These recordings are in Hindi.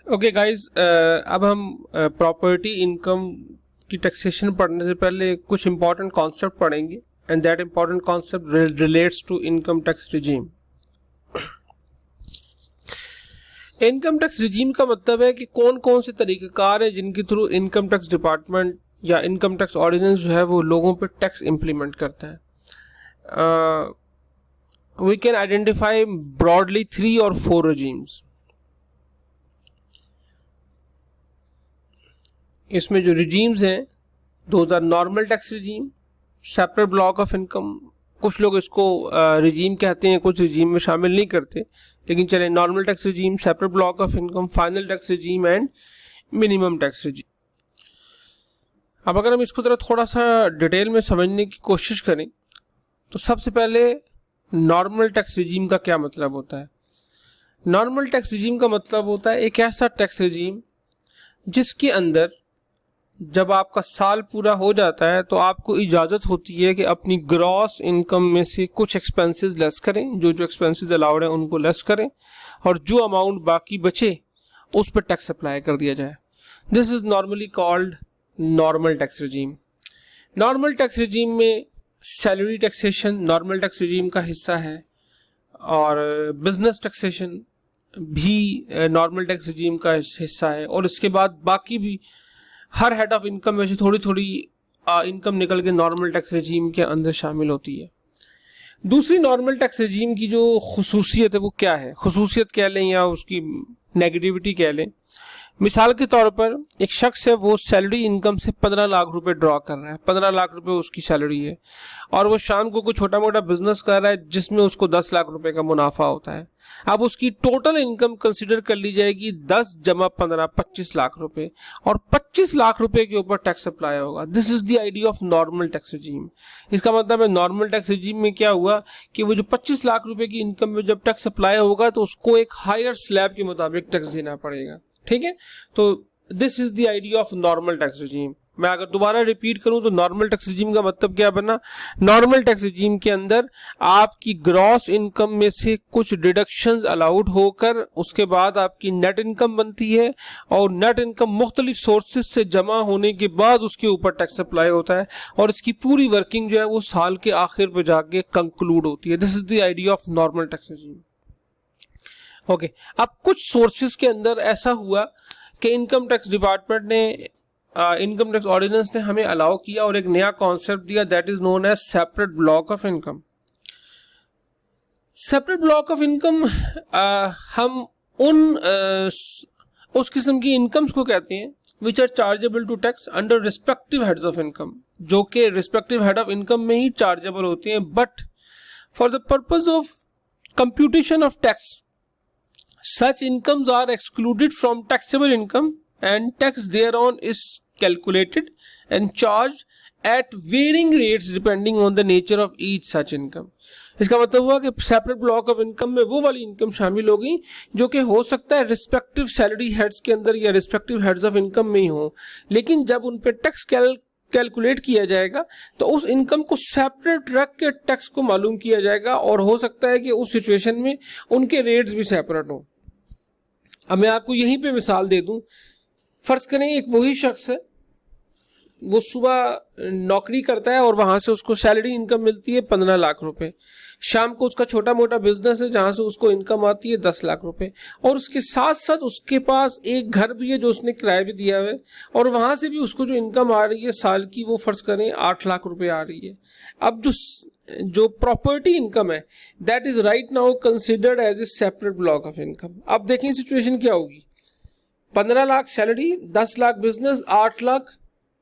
ओके गाइस, अब हम प्रॉपर्टी इनकम की टैक्सेशन पढ़ने से पहले कुछ इंपॉर्टेंट कॉन्सेप्ट पढ़ेंगे and that important concept relates to income tax regime. Income tax regime का मतलब है कि कौन कौन से तरीक़ेकार हैं जिनके थ्रू इनकम टैक्स डिपार्टमेंट या इनकम टैक्स ऑर्डिनेंस जो है वो लोगों पर टैक्स इम्प्लीमेंट करता है। We can identify broadly 3 or 4 regimes। इसमें जो रिजीम्स हैं those are normal tax regime, separate block of income, कुछ लोग इसको रिजीम कहते हैं, कुछ रिजीम में शामिल नहीं करते, लेकिन चले normal tax regime, separate block of income, final tax regime and minimum tax regime. अब अगर हम इसको जरा थोड़ा सा डिटेल में समझने की कोशिश करें तो सबसे पहले नॉर्मल टैक्स रिजीम का क्या मतलब होता है। नॉर्मल टैक्स रिजीम का मतलब होता है एक ऐसा टैक्स रिजीम जिसके अंदर जब आपका साल पूरा हो जाता है तो आपको इजाज़त होती है कि अपनी ग्रॉस इनकम में से कुछ एक्सपेंसेस लेस करें, जो जो एक्सपेंसेस अलाउड हैं उनको लेस करें, और जो अमाउंट बाकी बचे उस पर टैक्स अप्लाई कर दिया जाए। This is normally called normal tax regime. Normal tax regime में salary taxation normal tax regime का हिस्सा है, और बिजनेस टैक्सेशन भी नॉर्मल टैक्स रिजीम का हिस्सा है, और इसके बाद बाकी भी हर हेड ऑफ इनकम में से थोड़ी थोड़ी इनकम निकल के नॉर्मल टैक्स रिजीम के अंदर शामिल होती है। दूसरी नॉर्मल टैक्स रिजीम की जो खुसूसियत है वो क्या है, खुसूसियत कह लें या उसकी नेगेटिविटी कह लें। मिसाल के तौर पर एक शख्स है, वो सैलरी इनकम से 15 लाख रुपए ड्रॉ कर रहा है, 15 लाख रुपए उसकी सैलरी है, और वो शाम को कोई छोटा मोटा बिजनेस कर रहा है जिसमें उसको 10 लाख रुपए का मुनाफा होता है। अब उसकी टोटल इनकम कंसिडर कर ली जाएगी 10 जमा 15 25 लाख रुपए, और 25 लाख रुपए के ऊपर टैक्स अप्लाई होगा। This is the idea of normal tax regime. इसका मतलब है नॉर्मल टैक्स रिजीम में क्या हुआ कि वो जो 25 लाख रुपए की इनकम में जब टैक्स अप्लाई होगा तो उसको एक हायर स्लैब के मुताबिक टैक्स देना पड़ेगा। ठीक है, तो this is the idea of normal tax regime. मैं अगर दोबारा रिपीट करूं तो नॉर्मल टैक्स रिजीम का मतलब क्या बना। नॉर्मल टैक्स रिजीम के अंदर आपकी ग्रॉस इनकम में से कुछ डिडक्शंस अलाउड होकर उसके बाद आपकी नेट इनकम बनती है, और नेट इनकम मुख्तलिफ सोर्सेज से जमा होने के बाद उसके ऊपर टैक्स अप्लाई होता है, और इसकी पूरी वर्किंग जो है वो साल के आखिर पे जाके कंक्लूड होती है। This is the idea of normal tax regime. Okay, अब कुछ सोर्सेज के अंदर ऐसा हुआ कि इनकम टैक्स डिपार्टमेंट ने इनकम टैक्स ऑर्डिनेंस ने हमें अलाउ किया और एक नया कॉन्सेप्ट दिया, that is known as separate block of income. Separate block of income हम उस किस्म की इनकम्स को कहते हैं which are chargeable to tax under respective heads of income, जो कि रिस्पेक्टिव हेड ऑफ इनकम में ही चार्जेबल होती हैं, but for the purpose of computation of tax such incomes are excluded from taxable income and tax thereon is calculated and charged at varying rates depending on the nature of each such income। इसका मतलब हुआ कि सेपरेट ब्लॉक ऑफ इनकम में वो वाली इनकम शामिल होगी जो कि हो सकता है रिस्पेक्टिव सैलरी हेड्स के अंदर या रिस्पेक्टिव हेड्स ऑफ इनकम में ही हो, लेकिन जब उन पे टैक्स कैलकुलेट किया जाएगा तो उस इनकम को सेपरेट रख के टैक्स को मालूम किया जाएगा, और हो सकता है कि उस सिचुएशन में उनके रेट्स भी सेपरेट हों। अब मैं आपको यहीं पे मिसाल दे दूं। फर्ज करें एक वही शख्स है, वो सुबह नौकरी करता है और वहां से उसको सैलरी इनकम मिलती है 15 लाख रुपए, शाम को उसका छोटा मोटा बिजनेस है जहां से उसको इनकम आती है 10 लाख रुपए, और उसके साथ साथ उसके पास एक घर भी है जो उसने किराए भी दिया हुआ है, और वहां से भी उसको जो इनकम आ रही है साल की वो फर्ज करें 8 लाख रुपए आ रही है। अब जो प्रॉपर्टी इनकम है that is right now considered as a separate block of income. अब देखें सिचुएशन क्या होगी, 15 lakh salary, 10 lakh business, 8 lakh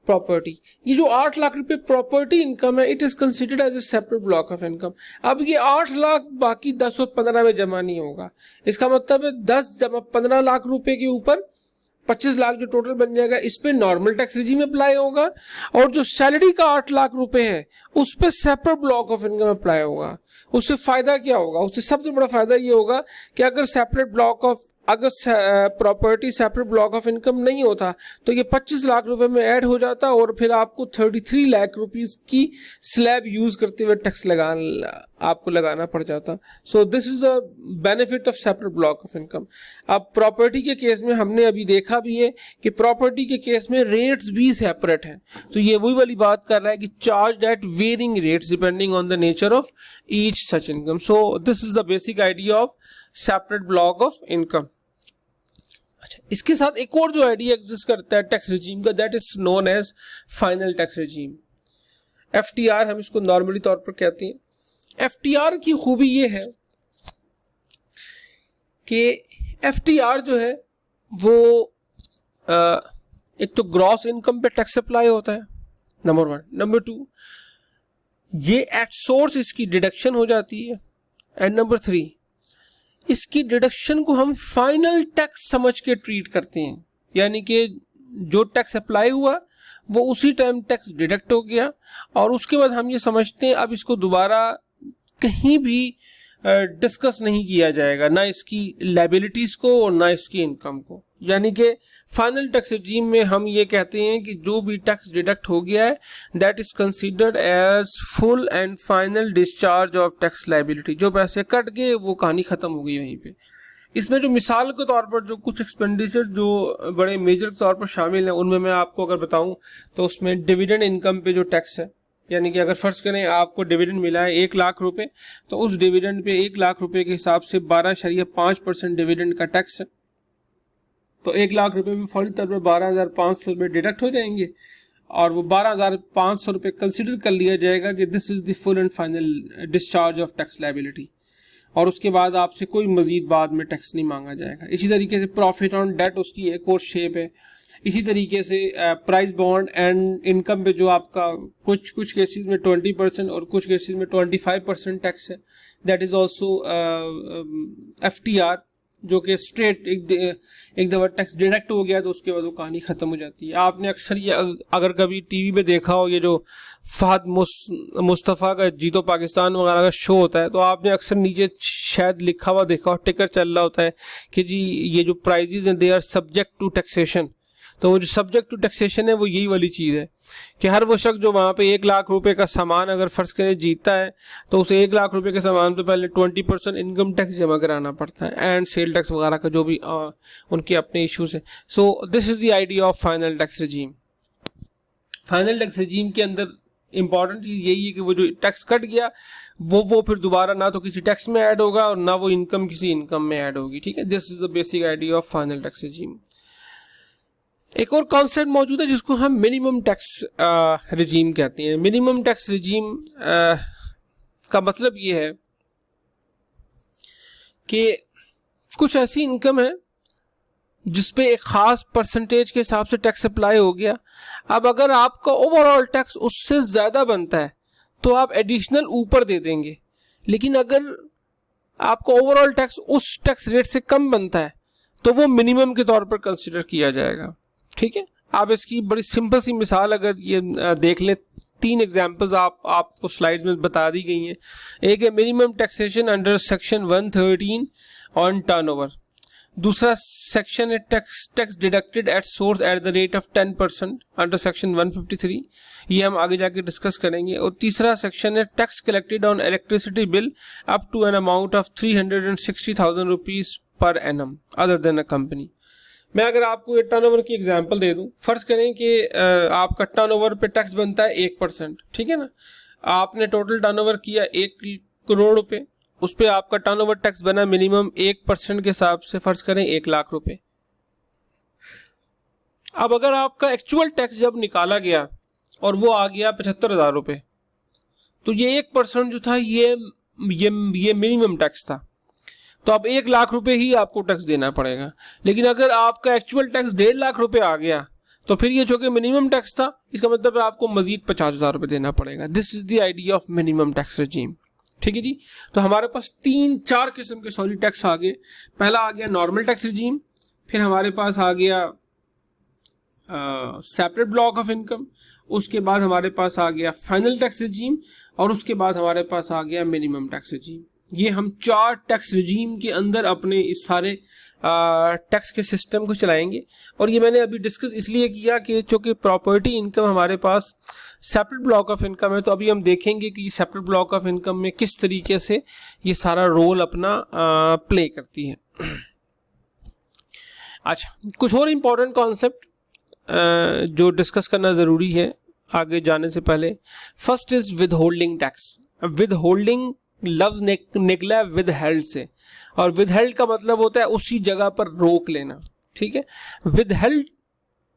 property. ये जो 8 लाख रुपए प्रॉपर्टी इनकम है it is considered as a separate block of income. अब ये 8 लाख बाकी 10 और 15 में जमा नहीं होगा। इसका मतलब है 10 जमा 15 लाख रुपए के ऊपर 25 लाख जो टोटल बन जाएगा, इस पे नॉर्मल टैक्स रिजीम अप्लाई होगा, और जो सैलरी का 8 लाख रुपए है उस पे separate block of income apply होगा। उससे फायदा क्या होगा, उससे सबसे बड़ा फायदा ये होगा कि अगर सेपरेट ब्लॉक ऑफ अगर property separate block of income नहीं होता तो ये 25 लाख रुपए में ऐड हो जाता और फिर आपको 33 लाख रुपीस की स्लैब यूज करते हुए टैक्स आपको लगाना पड़ जाता। सो this is the benefit of separate block of income. अब प्रॉपर्टी के केस में हमने अभी देखा भी है कि प्रॉपर्टी के केस में रेट्स भी सेपरेट हैं। तो ये वही वाली बात कर रहा है कि charge at varying rates depending on the nature of each such income. So this is the basic idea of separate block of income. अच्छा, इसके साथ एक और जो आइडिया एग्जिस्ट करता है टैक्स रिजीम का, that is known as final tax regime. FTR हम इसको नॉर्मली तौर पर कहते हैं। एफटीआर की खूबी ये है कि एफटीआर जो है वो एक तो ग्रॉस इनकम पे टैक्स अप्लाई होता है, नंबर 1। नंबर 2, ये एट सोर्स इसकी डिडक्शन हो जाती है। एंड नंबर 3, इसकी डिडक्शन को हम फाइनल टैक्स समझ के ट्रीट करते हैं, यानी कि जो टैक्स अप्लाई हुआ वो उसी टाइम टैक्स डिडक्ट हो गया और उसके बाद हम ये समझते हैं अब इसको दोबारा कहीं भी डिस्कस नहीं किया जाएगा, ना इसकी लायबिलिटीज को और ना इसकी इनकम को। यानी कि फाइनल टैक्स रिजीम में हम ये कहते हैं कि जो भी टैक्स डिडक्ट हो गया है that is considered as full and final discharge of tax liability. जो पैसे कट गए वो कहानी खत्म हो गई वहीं पे। इसमें जो मिसाल के तौर पर जो कुछ एक्सपेंडिचर जो बड़े मेजर के तौर पर शामिल हैं उनमें मैं आपको अगर बताऊं तो उसमें डिविडेंड इनकम पे जो टैक्स है, यानी कि अगर फर्ज करें आपको डिविडेंड मिला है 1 लाख रुपए, तो उस डिविडेंड पे 1 लाख रुपए के हिसाब से 12.5% डिविडेंड का टैक्स है। तो 1 लाख रुपए में फौरी तौर पर 12,500 रुपये डिडक्ट हो जाएंगे और वो 12,500 रुपये कंसिडर कर लिया जाएगा कि this is the full and final discharge of tax liability, और उसके बाद आपसे कोई मजीद बाद में टैक्स नहीं मांगा जाएगा। इसी तरीके से प्रॉफिट ऑन डेट उसकी एक और शेप है। इसी तरीके से प्राइस बॉन्ड एंड इनकम पे जो आपका कुछ केसेस में 20% और कुछ केसेस में 25% टैक्स है, दैट इज ऑल्सो एफटीआर, जो कि स्ट्रेट एक दफ़ा टैक्स डिडक्ट हो गया तो उसके बाद वो कहानी ख़त्म हो जाती है। आपने अक्सर ये अगर कभी टीवी में देखा हो, ये जो फहद मुस्तफ़ा का जीतो पाकिस्तान वगैरह का शो होता है, तो आपने अक्सर नीचे शायद लिखा हुआ देखा हो, टिकर चल रहा होता है कि जी ये जो प्राइजेज हैं they are subject to taxation. तो वो जो सब्जेक्ट टू टैक्सेशन है वो यही वाली चीज़ है कि हर वो शख्स जो वहाँ पे 1 लाख रुपए का सामान अगर फ़र्ज़ करें जीतता है तो उसे 1 लाख रुपए के सामान पे पहले 20% इनकम टैक्स जमा कराना पड़ता है एंड सेल टैक्स वगैरह का जो भी उनके अपने इश्यूज हैं। So this is the idea of final tax रजीम। Final tax रजीम के अंदर इंपॉर्टेंट चीज़ यही है कि वो जो टैक्स कट गया वो फिर दोबारा ना तो किसी टैक्स में ऐड होगा और ना वो इनकम किसी इनकम में ऐड होगी। ठीक है, this is the basic idea of final tax रजीम। एक और कॉन्सेप्ट मौजूद है जिसको हम मिनिमम टैक्स रिजीम कहते हैं। मिनिमम टैक्स रिजीम का मतलब ये है कि कुछ ऐसी इनकम है जिस पे एक ख़ास परसेंटेज के हिसाब से टैक्स अप्लाई हो गया। अब अगर आपका ओवरऑल टैक्स उससे ज़्यादा बनता है तो आप एडिशनल ऊपर दे देंगे, लेकिन अगर आपका ओवरऑल टैक्स उस टैक्स रेट से कम बनता है तो वो मिनिमम के तौर पर कंसिडर किया जाएगा। ठीक है, आप इसकी बड़ी सिंपल सी मिसाल अगर ये देख लें, 3 एग्जांपल्स आपको स्लाइड्स में बता दी गई हैं। एक है minimum taxation under section 113 on turnover. दूसरा सेक्शन है tax deducted at source at the rate of 10% under section 153, ये हम आगे जाके डिस्कस करेंगे। और तीसरा सेक्शन है tax collected on electricity bill up to an amount of 360,000 rupees per annum other than a company. मैं अगर आपको ये टर्नओवर की एग्जांपल दे दूं, फर्ज करें कि आपका टर्नओवर पे टैक्स बनता है 1%, ठीक है ना। आपने टोटल टर्नओवर किया 1 करोड़ रुपए, उस पे आपका टर्नओवर टैक्स बना मिनिमम 1% के हिसाब से फर्ज करें 1 लाख रुपए। अब अगर आपका एक्चुअल टैक्स जब निकाला गया और वो आ गया 75,000 रुपए, तो ये 1% जो था ये मिनिमम टैक्स था, तो अब 1 लाख रुपए ही आपको टैक्स देना पड़ेगा। लेकिन अगर आपका एक्चुअल टैक्स 1.5 लाख रुपए आ गया तो फिर ये जो कि मिनिमम टैक्स था, इसका मतलब है आपको मजीद 50,000 रुपए देना पड़ेगा। This is the idea of minimum tax रजीम। ठीक है जी, तो हमारे पास 3-4 किस्म के सॉरी टैक्स आ गए। पहला आ गया नॉर्मल टैक्स रजीम, फिर हमारे पास आ गया सेपरेट ब्लॉक ऑफ इनकम, उसके बाद हमारे पास आ गया फाइनल टैक्स रजीम, और उसके बाद हमारे पास आ गया मिनिमम टैक्स रजीम। ये हम 4 टैक्स रजीम के अंदर अपने इस सारे टैक्स के सिस्टम को चलाएंगे। और ये मैंने अभी डिस्कस इसलिए किया कि चूँकि प्रॉपर्टी इनकम हमारे पास सेपरेट ब्लॉक ऑफ इनकम है, तो अभी हम देखेंगे कि सेपरेट ब्लॉक ऑफ इनकम में किस तरीके से ये सारा रोल अपना प्ले करती है। अच्छा, कुछ और इम्पोर्टेंट कॉन्सेप्ट जो डिस्कस करना ज़रूरी है आगे जाने से पहले। First is with holding tax. With holding लफ्ज निकला है विद हेल्ड से, और विद हेल्ड का मतलब होता है उसी जगह पर रोक लेना, ठीक है। With held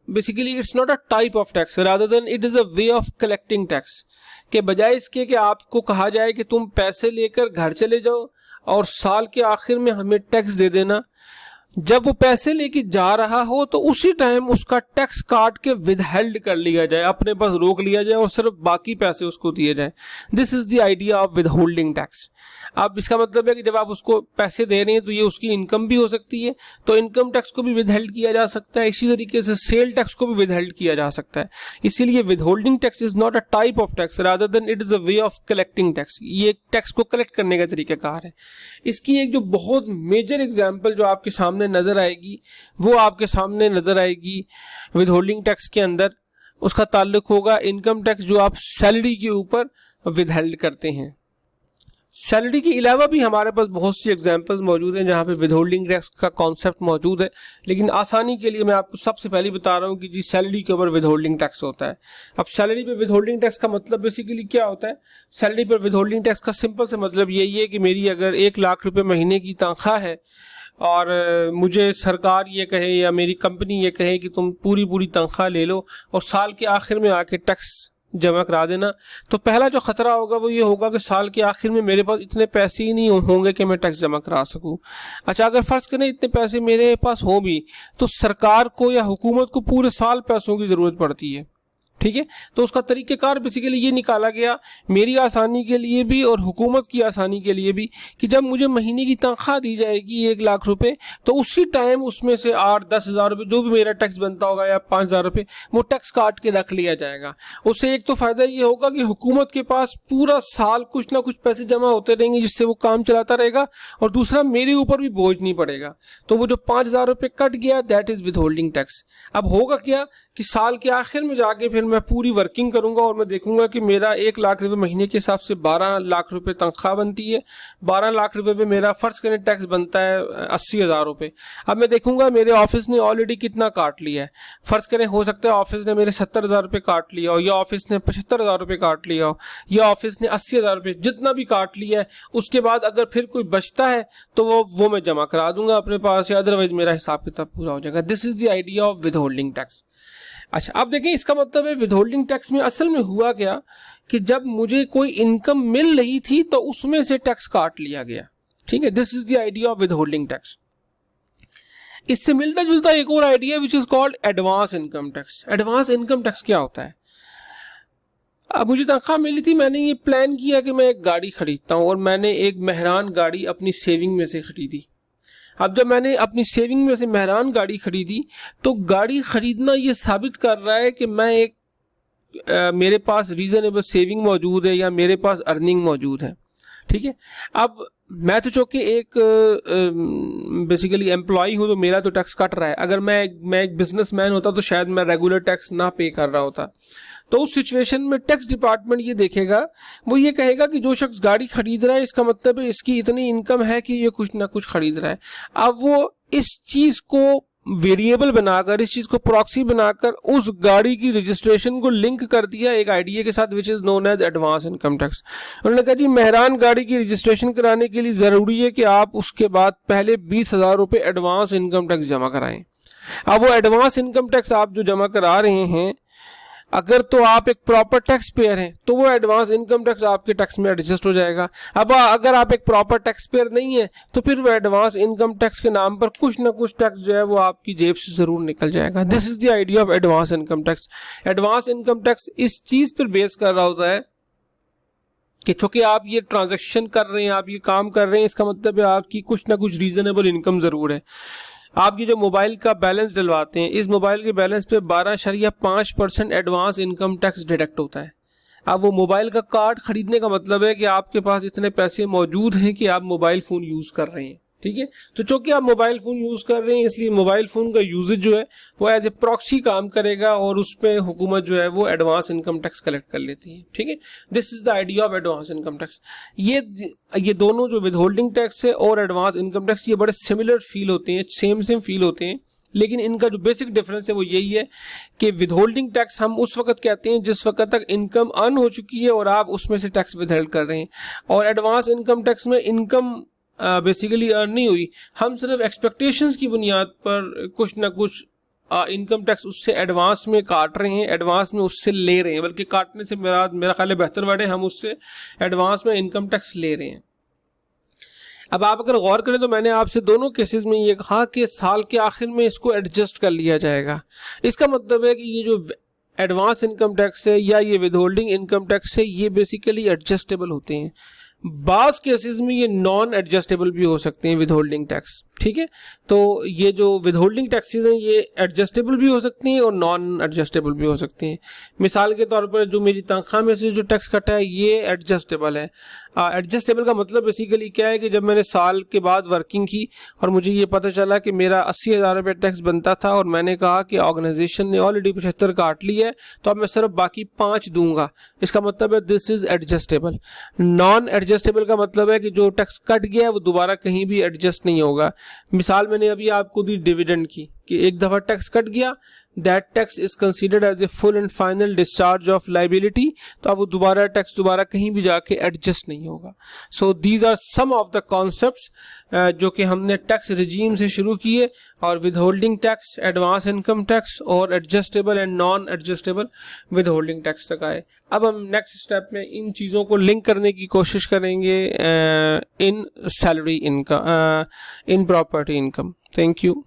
basically it's not a type of tax rather than it is a way of collecting tax. के बजाय इसके कि आपको कहा जाए कि तुम पैसे लेकर घर चले जाओ और साल के आखिर में हमें टैक्स दे देना, जब वो पैसे लेके जा रहा हो तो उसी टाइम उसका टैक्स काट के विदहेल्ड कर लिया जाए, अपने पास रोक लिया जाए और सिर्फ बाकी पैसे उसको दिए जाए। This is the idea of with holding tax. अब इसका मतलब है कि जब आप उसको पैसे दे रहे हैं तो ये उसकी इनकम भी हो सकती है, तो इनकम टैक्स को भी विदहेल्ड किया जा सकता है। इसी तरीके से सेल टैक्स को भी विदहेल्ड किया जा सकता है। इसीलिए with holding tax is not a type of tax rather than it is a way of collecting tax. ये टैक्स को कलेक्ट करने का तरीकाकार है। इसकी एक जो बहुत मेजर एग्जाम्पल जो आपके सामने नजर आएगी वो आपके सामने नजर आएगी विद होल्डिंग टैक्स के अंदर। उसका ताल्लुक होगा इनकम टैक्स जो आप सैलरी के ऊपर विदहेल्ड करते हैं। सैलरी के अलावा भी हमारे पास बहुत सी एग्जांपल्स मौजूद हैं जहां पे विदहोल्डिंग टैक्स का कॉन्सेप्ट मौजूद है, लेकिन आसानी के लिए मैं आपको सबसे पहले बता रहा हूं कि जी सैलरी के ऊपर विदहोल्डिंग टैक्स होता है। अब सैलरी पे विदहोल्डिंग टैक्स का मतलब बेसिकली क्या होता है? सैलरी पर विदहोल्डिंग टैक्स का सिंपल से मतलब यही है कि मेरी अगर 1 लाख रुपए महीने की तनख्वाह है और मुझे सरकार ये कहे या मेरी कंपनी ये कहे कि तुम पूरी तनख्वाह ले लो और साल के आखिर में आके टैक्स जमा करा देना, तो पहला जो खतरा होगा वो ये होगा कि साल के आखिर में मेरे पास इतने पैसे ही नहीं होंगे कि मैं टैक्स जमा करा सकूं। अच्छा, अगर फर्ज करें इतने पैसे मेरे पास हो भी तो सरकार को या हुकूमत को पूरे साल पैसों की ज़रूरत पड़ती है, ठीक है। तो उसका तरीक़ेकार बेसिकली ये निकाला गया मेरी आसानी के लिए भी और हुकूमत की आसानी के लिए भी कि जब मुझे महीने की तनख्वाह दी जाएगी 1 लाख रुपए, तो उसी टाइम उसमें से 8-10 हज़ार रुपये जो भी मेरा टैक्स बनता होगा या 5,000 रुपये वो टैक्स काट के रख लिया जाएगा। उससे एक तो फ़ायदा ये होगा कि हुकूमत के पास पूरा साल कुछ ना कुछ पैसे जमा होते रहेंगे जिससे वो काम चलाता रहेगा, और दूसरा मेरे ऊपर भी बोझ नहीं पड़ेगा। तो वो जो 5,000 रुपये कट गया that is with holding tax. अब होगा क्या कि साल के आखिर में जाके फिर मैं पूरी वर्किंग करूंगा और मैं देखूंगा कि मेरा 1 लाख रुपए महीने के हिसाब से 12 लाख रुपए तनख्वाह बनती है। 12 लाख रुपए पे मेरा फर्ज करें टैक्स बनता है 80,000 रुपये। अब मैं देखूंगा मेरे ऑफिस ने ऑलरेडी कितना काट लिया है। फर्ज करें हो सकता है ऑफिस ने मेरे 70,000 रुपये काट लिया हो, या ऑफिस ने 75,000 रुपये काट लिया हो, या ऑफिस ने 80,000 रुपये, जितना भी काट लिया है उसके बाद अगर फिर कोई बचता है तो वो मैं जमा करा दूंगा अपने पास, या अदरवाइज मेरा हिसाब किताब पूरा हो जाएगा। This is the idea of with holding tax. अच्छा, अब देखें इसका मतलब है विदहोल्डिंग टैक्स में असल में हुआ क्या कि जब मुझे कोई इनकम मिल रही थी तो उसमें से टैक्स काट लिया गया, ठीक है। This is the idea of withholding tax. इससे मिलता जुलता एक और idea which is called advance income tax. Advance income tax क्या होता है? अब मुझे तनख्वाह मिली थी, मैंने ये प्लान किया कि मैं एक गाड़ी खरीदता हूँ और मैंने एक मेहरान गाड़ी अपनी सेविंग में से खरीदी। अब जब मैंने अपनी सेविंग में से मेहरान गाड़ी खरीदी तो गाड़ी खरीदना ये साबित कर रहा है कि मैं मेरे पास रीजनेबल सेविंग मौजूद है या मेरे पास अर्निंग मौजूद है, ठीक है। अब मैं तो चूँकि एक बेसिकली एम्प्लॉय हूँ तो मेरा तो टैक्स कट रहा है। अगर मैं एक बिजनेसमैन होता तो शायद मैं रेगुलर टैक्स ना पे कर रहा होता। तो उस सिचुएशन में टैक्स डिपार्टमेंट ये देखेगा, वो ये कहेगा कि जो शख्स गाड़ी खरीद रहा है इसका मतलब है इसकी इतनी इनकम है कि ये कुछ ना कुछ खरीद रहा है। अब वो इस चीज़ को वेरिएबल बनाकर, इस चीज़ को प्रॉक्सी बनाकर उस गाड़ी की रजिस्ट्रेशन को लिंक कर दिया एक आइडिया के साथ which is known as advance income tax. उन्होंने कहा जी मेहरान गाड़ी की रजिस्ट्रेशन कराने के लिए ज़रूरी है कि आप उसके बाद पहले 20,000 रुपये एडवांस इनकम टैक्स जमा कराएं। अब वो एडवांस इनकम टैक्स आप जो जमा करा रहे हैं, अगर तो आप एक प्रॉपर टैक्स पेयर हैं तो वो एडवांस इनकम टैक्स आपके टैक्स में एडजस्ट हो जाएगा। अब अगर आप एक प्रॉपर टैक्स पेयर नहीं है तो फिर वो एडवांस इनकम टैक्स के नाम पर कुछ ना कुछ टैक्स जो है वो आपकी जेब से ज़रूर निकल जाएगा। This is the idea of advance income tax. Advance income tax इस चीज़ पर बेस कर रहा होता है कि चूँकि आप ये ट्रांजेक्शन कर रहे हैं, आप ये काम कर रहे हैं, इसका मतलब है आपकी कुछ ना कुछ रीजनेबल इनकम ज़रूर है। आप ये जो मोबाइल का बैलेंस डलवाते हैं, इस मोबाइल के बैलेंस पे 12.5% एडवांस इनकम टैक्स डिडक्ट होता है। अब वो मोबाइल का कार्ड खरीदने का मतलब है कि आपके पास इतने पैसे मौजूद हैं कि आप मोबाइल फ़ोन यूज़ कर रहे हैं, ठीक है। तो चूंकि आप मोबाइल फ़ोन यूज़ कर रहे हैं इसलिए मोबाइल फ़ोन का यूजेज जो है वो एज ए प्रॉक्सी काम करेगा और उस पर हुकूमत जो है वो एडवांस इनकम टैक्स कलेक्ट कर लेती है, ठीक है। This is the idea of advance income tax. ये दोनों जो विद होल्डिंग टैक्स है और एडवांस इनकम टैक्स ये बड़े सिमिलर फील होते हैं, सेम फील होते हैं, लेकिन इनका जो बेसिक डिफरेंस है वो यही है कि विदहोल्डिंग टैक्स हम उस वक्त कहते हैं जिस वक्त तक इनकम अर्न हो चुकी है और आप उसमें से टैक्स विदहोल्ड कर रहे हैं, और एडवांस इनकम टैक्स में इनकम बेसिकली अर्न नहीं हुई, हम सिर्फ एक्सपेक्टेशंस की बुनियाद पर कुछ ना कुछ इनकम टैक्स उससे एडवांस में काट रहे हैं, एडवांस में उससे ले रहे हैं, बल्कि काटने से मेरा ख्याल है बेहतर वर्ड है, हम उससे एडवांस में इनकम टैक्स ले रहे हैं। अब आप अगर गौर करें तो मैंने आपसे दोनों केसेस में ये कहा कि साल के आखिर में इसको एडजस्ट कर लिया जाएगा। इसका मतलब है कि ये जो एडवांस इनकम टैक्स है या ये विदहोल्डिंग इनकम टैक्स है ये बेसिकली एडजस्टेबल होते हैं। बाज़ केसेस में ये नॉन एडजस्टेबल भी हो सकते हैं विदहोल्डिंग टैक्स, ठीक है। तो ये जो विदहोल्डिंग टैक्सेस हैं ये एडजस्टेबल भी हो सकती हैं और नॉन एडजस्टेबल भी हो सकती हैं। मिसाल के तौर पर जो मेरी तनख्वाह में से जो टैक्स कटा है ये एडजस्टेबल है। एडजस्टेबल का मतलब बेसिकली क्या है कि जब मैंने साल के बाद वर्किंग की और मुझे ये पता चला कि मेरा 80,000 रुपये टैक्स बनता था और मैंने कहा कि ऑर्गेनाइजेशन ने ऑलरेडी 75 काट लिया है तो अब मैं सिर्फ बाकी 5 दूंगा, इसका मतलब है this is adjustable. Non adjustable का मतलब है कि जो टैक्स कट गया है वो दोबारा कहीं भी एडजस्ट नहीं होगा। मिसाल मैंने अभी आपको दी डिविडेंड की कि एक दफ़ा टैक्स कट गया, that tax is considered as a full and final discharge of liability, तो अब वो दोबारा टैक्स दोबारा कहीं भी जाके एडजस्ट नहीं होगा। So these are some of the concepts जो कि हमने टैक्स रिजीम से शुरू किए और withholding tax, advance income tax और adjustable and non adjustable withholding tax तक आए। अब हम नेक्स्ट स्टेप में इन चीज़ों को लिंक करने की कोशिश करेंगे इन salary income, in property income. Thank you.